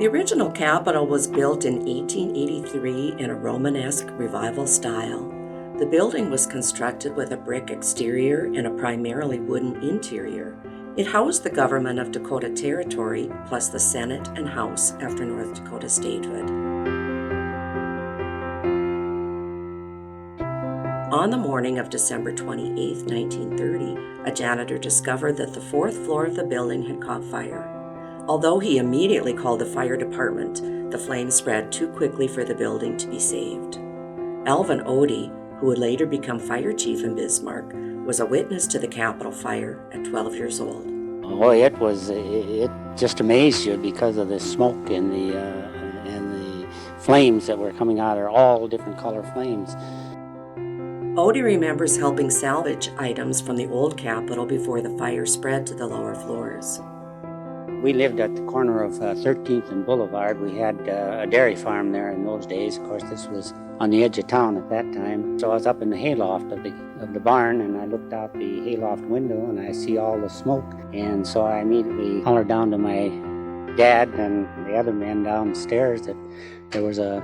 The original Capitol was built in 1883 in a Romanesque Revival style. The building was constructed with a brick exterior and a primarily wooden interior. It housed the government of Dakota Territory, plus the Senate and House after North Dakota statehood. On the morning of December 28, 1930, a janitor discovered that the fourth floor of the building had caught fire. Although he immediately called the fire department, the flames spread too quickly for the building to be saved. Alvin Odie, who would later become fire chief in Bismarck, was a witness to the Capitol fire at 12 years old. Oh, it just amazed you because of the smoke and the flames that were coming out. Are all different color flames. Odie remembers helping salvage items from the old Capitol before the fire spread to the lower floors. We lived at the corner of 13th and Boulevard. We had a dairy farm there in those days. Of course, this was on the edge of town at that time. So I was up in the hayloft of the barn, and I looked out the hayloft window, and I see all the smoke. And so I immediately hollered down to my dad and the other men downstairs that there was a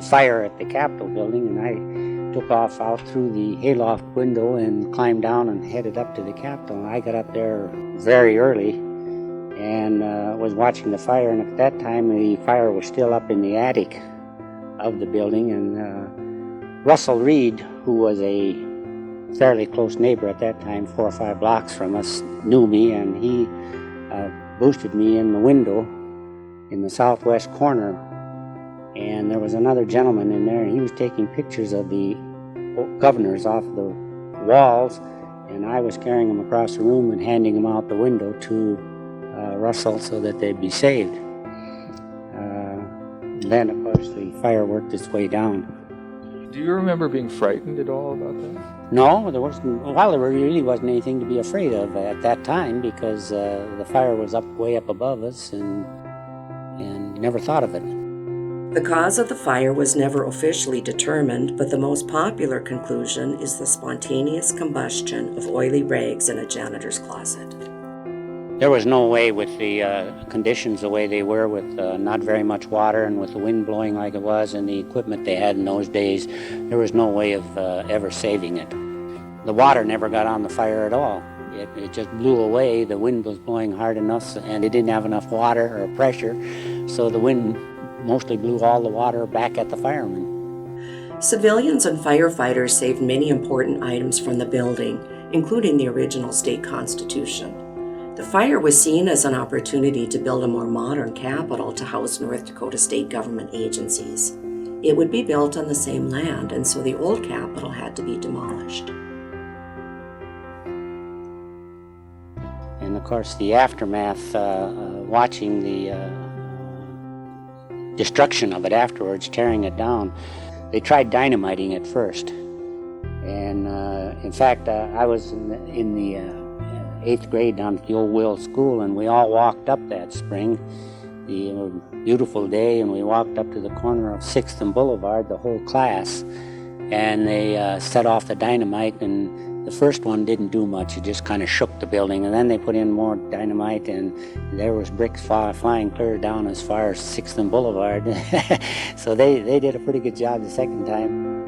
fire at the Capitol building, and I took off out through the hayloft window and climbed down and headed up to the Capitol. And I got up there very early and was watching the fire, and at that time the fire was still up in the attic of the building, and Russell Reed, who was a fairly close neighbor at that time, 4 or 5 blocks from us, knew me, and he boosted me in the window in the southwest corner, and there was another gentleman in there, and he was taking pictures of the governors off the walls, and I was carrying them across the room and handing them out the window to Russell so that they'd be saved. Then, of course, the fire worked its way down. Do you remember being frightened at all about that? No, there really wasn't anything to be afraid of at that time because the fire was way up above us, and never thought of it. The cause of the fire was never officially determined, but the most popular conclusion is the spontaneous combustion of oily rags in a janitor's closet. There was no way with the conditions the way they were, with not very much water and with the wind blowing like it was and the equipment they had in those days, there was no way of ever saving it. The water never got on the fire at all. It just blew away. The wind was blowing hard enough, and it didn't have enough water or pressure, so the wind mostly blew all the water back at the firemen. Civilians and firefighters saved many important items from the building, including the original state constitution. The fire was seen as an opportunity to build a more modern Capitol to house North Dakota state government agencies. It would be built on the same land, and so the old Capitol had to be demolished. And of course, the aftermath, watching the destruction of it afterwards, tearing it down, they tried dynamiting it first. And in fact, I was in the 8th grade down at the old Will School, and we all walked up that spring, the beautiful day, and we walked up to the corner of 6th and Boulevard, the whole class, and they set off the dynamite, and the first one didn't do much. It just kind of shook the building, and then they put in more dynamite, and there was bricks flying clear down as far as 6th and Boulevard. So they did a pretty good job the second time.